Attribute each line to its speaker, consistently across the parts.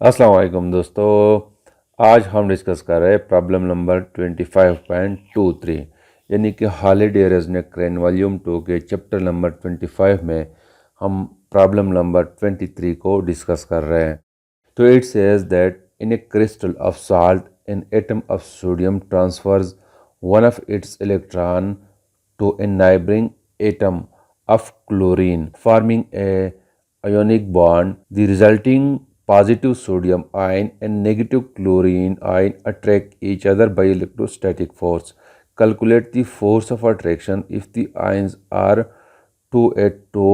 Speaker 1: अस्सलाम वालेकुम दोस्तों। आज हम डिस्कस कर रहे हैं प्रॉब्लम नंबर 25.23 यानी कि हॉलिडे रेजनेक क्रेन वॉल्यूम 2 के चैप्टर नंबर 25 में हम प्रॉब्लम नंबर 23 को डिस्कस कर रहे हैं। तो it says that in a crystal of salt an atom of sodium transfers one of its electron to a neighboring atom of chlorine, forming a ionic bond. The resulting positive sodium ion and negative chlorine ion attract each other by electrostatic force. Calculate the force of attraction if the ions are 2 at 2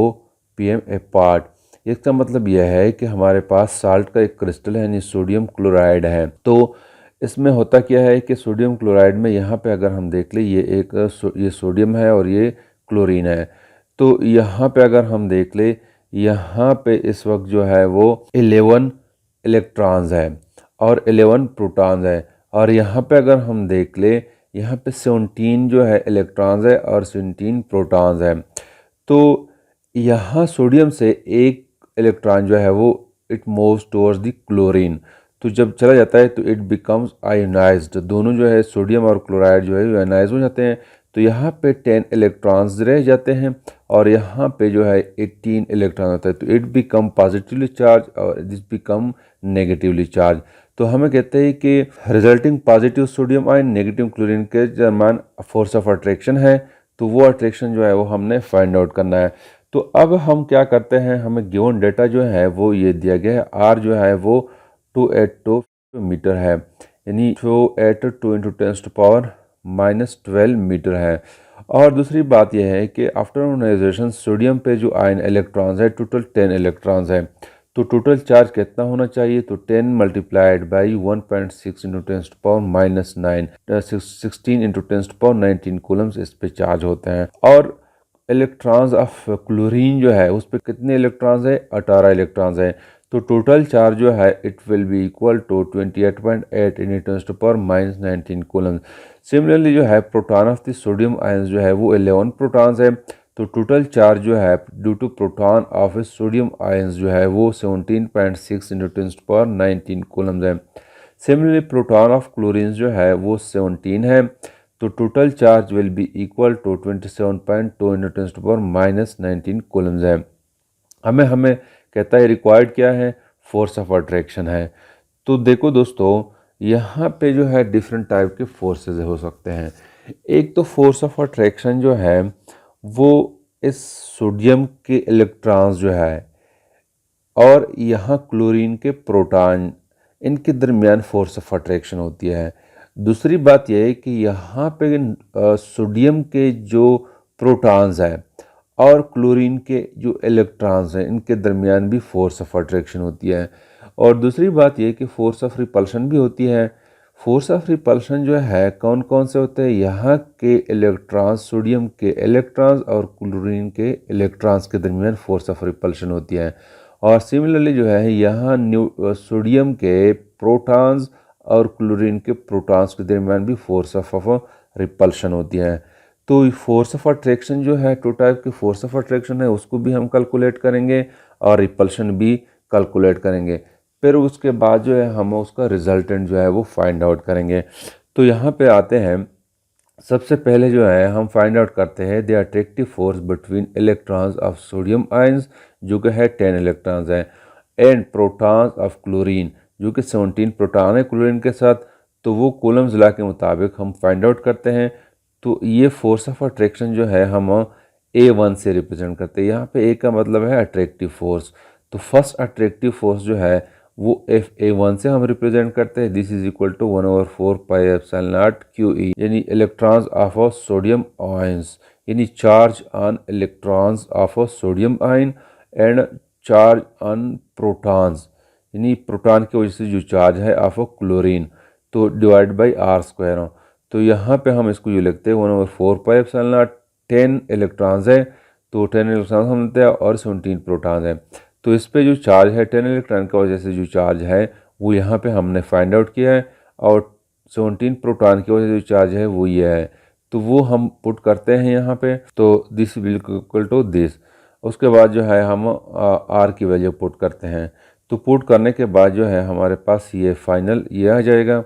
Speaker 1: pm apart. इसका मतलब यह है कि हमारे पास salt का एक crystal है यानी सोडियम क्लोराइड है। तो इसमें होता क्या है कि सोडियम क्लोराइड में यहाँ पे अगर हम देख लें ये सोडियम है और ये क्लोरीन है। तो यहाँ पे अगर हम देख लें यहाँ पे इस वक्त जो है वो 11 इलेक्ट्रॉन्स है और 11 प्रोटॉन्स है। और यहाँ पे अगर हम देख लें यहाँ पे 17 जो है इलेक्ट्रॉन्स है और 17 प्रोटॉन्स है। तो यहाँ सोडियम से एक इलेक्ट्रॉन जो है वो it moves towards the chlorine. तो जब चला जाता है तो इट बिकम्स आयोनाइज्ड। दोनों जो है सोडियम और क्लोराइड जो है आयोनाइज हो जाते हैं। तो यहाँ पे 10 इलेक्ट्रॉन्स रह जाते हैं और यहाँ पे जो है 18 इलेक्ट्रॉन होता है। तो इट बिकम पॉजिटिवली चार्ज और दिस बिकम नेगेटिवली चार्ज। तो हमें कहते हैं कि resulting positive sodium ion negative chlorine के दरमियान फोर्स ऑफ अट्रैक्शन है। तो वो अट्रैक्शन जो है वो हमने फाइंड आउट करना है। तो अब हम क्या करते हैं, हमें गिवन डेटा जो है वो ये दिया गया है। आर जो है वो 282 मीटर है यानी 282 इंटू 10⁻⁻12 मीटर है। और दूसरी बात यह है कि आफ्टर आयोनाइजेशन सोडियम पे जो आयन इलेक्ट्रॉन्स है टोटल 10 इलेक्ट्रॉन्स है। तो टोटल चार्ज कितना होना चाहिए, तो 10 multiplied by 1.6 into 10⁻⁹ 16 into 10⁻19 Coulomb's इस पे चार्ज होते हैं। और इलेक्ट्रॉन्स ऑफ क्लोरीन जो है उस पर कितने इलेक्ट्रॉन्स है, 18 इलेक्ट्रॉन्स है। तो टोटल चार्ज जो है it will be equal to 28.8 in 10⁻⁻19 coulomb. Similarly जो है proton of the sodium ions जो है वो 11 प्रोटॉन्स है। तो टोटल चार्ज जो है due to proton of sodium ions जो है वो 17.6 इंटू 10⁻19 कूलम्स है। सिमिलरली प्रोटॉन ऑफ क्लोरीन जो है वो 17 है। तो total charge will be equal to 27.2 into 10⁻⁻19 coulombs है। हमें कहता है रिक्वायर्ड क्या है, फोर्स ऑफ अट्रैक्शन है। तो देखो दोस्तों यहाँ पे जो है डिफरेंट टाइप के फोर्सेस हो सकते हैं। एक तो फोर्स ऑफ अट्रैक्शन जो है वो इस सोडियम के इलेक्ट्रॉन्स जो है और यहाँ क्लोरीन के प्रोटॉन इनके दरमियान फोर्स ऑफ अट्रैक्शन होती है। दूसरी बात यह है कि यहाँ पे सोडियम के जो प्रोटॉन्स है और क्लोरीन के जो इलेक्ट्रॉन्स हैं इनके दरमियान भी फोर्स ऑफ अट्रैक्शन होती है। और दूसरी बात यह कि फोर्स ऑफ रिपल्शन भी होती है। फोर्स ऑफ रिपल्शन जो है कौन कौन से होते हैं, यहाँ के इलेक्ट्रॉन्स सोडियम के इलेक्ट्रॉन्स और क्लोरीन के इलेक्ट्रॉन्स के दरमियान फोर्स ऑफ रिपल्शन होती है। और सिमिलरली जो है यहाँ सोडियम के प्रोटॉन्स और क्लोरीन के प्रोटॉन्स के दरमियान भी फोर्स ऑफ रिपल्शन होती है। तो फोर्स ऑफ अट्रैक्शन जो है टू टाइप के फोर्स ऑफ अट्रैक्शन है उसको भी हम कैलकुलेट करेंगे और रिपल्शन भी कैलकुलेट करेंगे। फिर उसके बाद जो है हम उसका रिजल्टेंट जो है वो फाइंड आउट करेंगे। तो यहाँ पे आते हैं, सबसे पहले जो है हम फाइंड आउट करते हैं the attractive force between electrons of sodium ions जो कि है 10 इलेक्ट्रॉन्स है एंड प्रोटॉन्स ऑफ क्लोरीन जो कि 17 प्रोटॉन है क्लोरीन के साथ। तो वो कूलम्स लॉ के मुताबिक हम फाइंड आउट करते हैं। तो ये फोर्स ऑफ अट्रैक्शन जो है हम A1 से रिप्रेजेंट करते हैं। यहाँ पे A का मतलब है अट्रैक्टिव फोर्स। तो फर्स्ट अट्रैक्टिव फोर्स जो है वो FA1 से हम रिप्रेजेंट करते हैं। This is equal to 1/4 pi epsilon naught QE यानी electrons of a sodium ions यानी charge on electrons of a sodium ion and charge on protons यानी प्रोटॉन की वजह से जो चार्ज है ऑफ अ क्लोरीन। तो डिवाइड बाई R²। तो यहाँ पे हम इसको ये लिखते हैं 1/4 पाई एप्सिलॉन नॉट। 10 इलेक्ट्रॉन्स है तो 10 इलेक्ट्रॉन्स हम लेते हैं और 17 प्रोटॉन्स है। तो इस पे जो चार्ज है 10 इलेक्ट्रॉन की वजह से जो चार्ज है वो यहाँ पे हमने फाइंड आउट किया है और 17 प्रोटॉन की वजह से जो चार्ज है वो ये है। तो वो हम पुट करते हैं यहाँ पे। तो this will equal to this. उसके बाद जो है हम आर की वैल्यू पुट करते हैं। तो पुट करने के बाद जो है हमारे पास ये फाइनल ये आ जाएगा।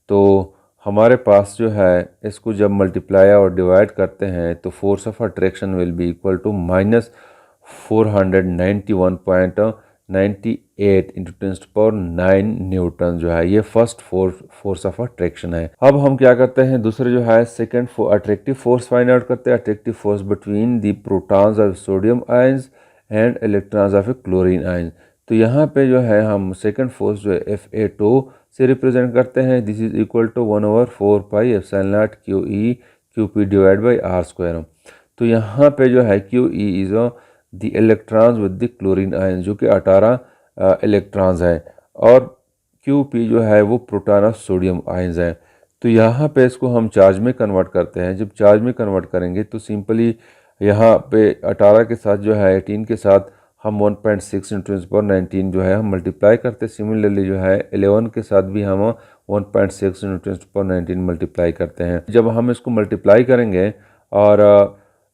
Speaker 1: तो हमारे पास जो है इसको जब मल्टीप्लाई और डिवाइड करते हैं तो force of attraction will be equal to -491.98 into 10⁻9 newton जो है ये फर्स्ट फोर्स ऑफ अट्रैक्शन है। अब हम क्या करते हैं, दूसरे जो है second attractive force find out करते हैं। Attractive force between the protons of sodium ions and electrons of chlorine ions. तो यहाँ पे जो है हम सेकंड फोर्स जो है Fa2 से रिप्रेजेंट करते हैं। This is equal to 1/4 pi epsilon naught QE QP divide by r²। तो यहाँ पे जो है QE is the electrons with the chlorine ion जो कि 18 इलेक्ट्रॉन्स हैं, और QP जो है वो प्रोटॉन ऑफ सोडियम आयंस है। तो यहाँ पे इसको हम चार्ज में कन्वर्ट करते हैं। जब चार्ज में कन्वर्ट करेंगे तो सिंपली यहाँ पे 18 के साथ जो है 18 के साथ हम 1.6 इंटू 10⁻19 जो है हम मल्टीप्लाई करते हैं। सिमिलरली जो है 11 के साथ भी हम 1.6 इंटू 10⁻19 मल्टीप्लाई करते हैं। जब हम इसको मल्टीप्लाई करेंगे और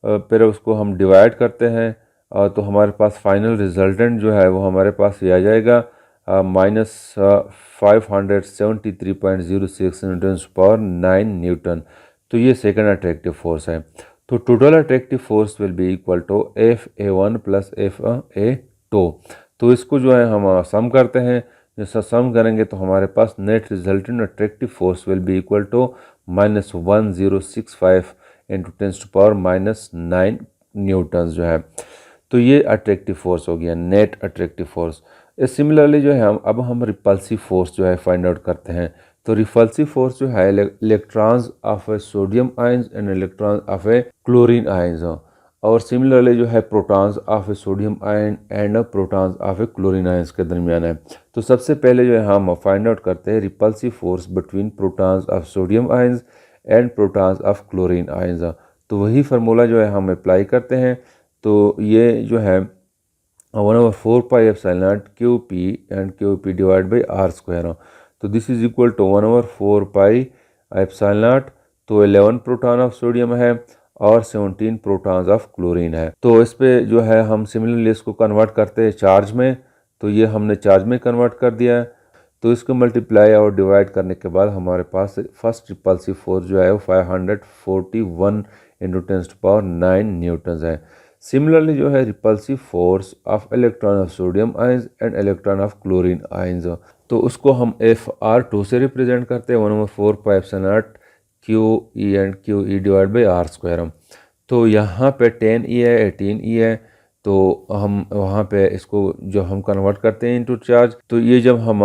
Speaker 1: फिर उसको हम डिवाइड करते हैं तो हमारे पास फाइनल रिजल्टेंट जो है वो हमारे पास ये आ जाएगा -573.06 न्यूटन/9 न्यूटन। तो ये सेकंड अट्रैक्टिव फोर्स है। तो total attractive force will be equal to Fa1 plus Fa2। तो इसको जो है हम सम करते हैं। जैसा सम करेंगे तो हमारे पास net resultant attractive force will be equal to -1065 into 10⁻9 newton जो है। तो ये अट्रैक्टिव फोर्स हो गया, नेट अट्रैक्टिव फोर्स। सिमिलरली जो है हम रिपल्सिव फोर्स जो है फाइंड आउट करते हैं। तो रिपल्सिव फोर्स जो है electrons of A sodium ions and electrons of A chlorine ions, और सिमिलरली जो है protons of A sodium ion and protons of A chlorine ions के दरमियान है। तो सबसे पहले जो है हम फाइंड आउट करते हैं repulsive force between protons of sodium ions and protons of chlorine ions. तो वही फार्मूला जो है हम अप्लाई करते हैं। तो ये जो है 1/4 pi epsilon naught QP and QP divide by r²। तो this is equal to 1/4 pi epsilon naught. तो 11 प्रोटॉन ऑफ सोडियम है और 17 प्रोटॉन्स ऑफ क्लोरीन है। तो इस पे जो है हम सिमिलरली इसको कन्वर्ट करते हैं चार्ज में। तो ये हमने चार्ज में कन्वर्ट कर दिया है। तो इसको मल्टीप्लाई और डिवाइड करने के बाद हमारे पास फर्स्ट रिपल्सिव फोर्स जो है वो 541 इंटू 10⁻9 न्यूटन है। सिमिलरली जो है repulsive force of electron of sodium ions and electron of chlorine ions, तो उसको हम Fr2 से रिप्रेजेंट करते हैं 1/4 pi epsilon naught QE and QE divide by r²। तो यहाँ पे 10E है 18E है। तो हम वहाँ पे इसको जो हम कन्वर्ट करते हैं इनटू चार्ज। तो ये जब हम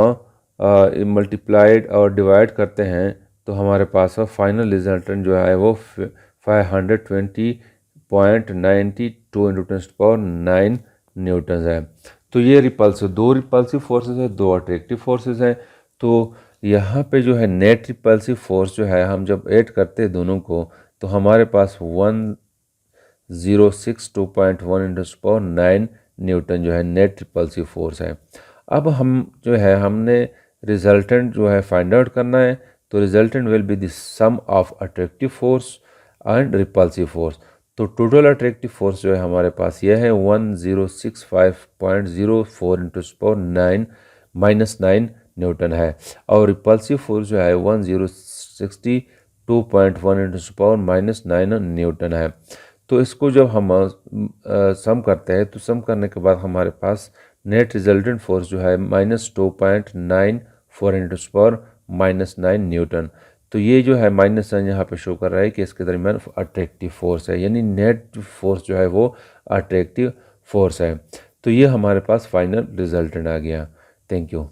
Speaker 1: मल्टीप्लाइड और डिवाइड करते हैं तो हमारे पास फाइनल रिजल्टेंट जो है वो 520.92 इंटू 10⁻9 न्यूटन है। तो ये दो रिपल्सिव फोर्सेस है, दो अट्रैक्टिव फोर्सेस हैं। तो यहाँ पे जो है नेट रिपल्सिव फोर्स जो है हम जब ऐड करते हैं दोनों को तो हमारे पास 1062.1 इंटू 10⁻9 न्यूटन जो है नेट रिपल्सिव फोर्स है। अब हम जो है हमने रिजल्टेंट जो है फाइंड आउट करना है। तो resultant will be the sum of attractive force and repulsive force. तो टोटल अट्रैक्टिव फोर्स जो है हमारे पास यह है 1065.04 इंटू 10⁻9 न्यूटन है, और रिपल्सिव फोर्स जो है 1062.1 इंटू 10⁻9 न्यूटन है। तो इसको जब हम सम करते हैं तो सम करने के बाद हमारे पास नेट रिजल्टेंट फोर्स जो है -2.94 इंटू 10⁻9 न्यूटन। तो ये जो है माइनस साइन यहाँ पे शो कर रहा है कि इसके दरमियान अट्रैक्टिव फोर्स है, यानी नेट फोर्स जो है वो अट्रैक्टिव फोर्स है। तो ये हमारे पास फाइनल रिजल्टेंट आ गया। Thank you.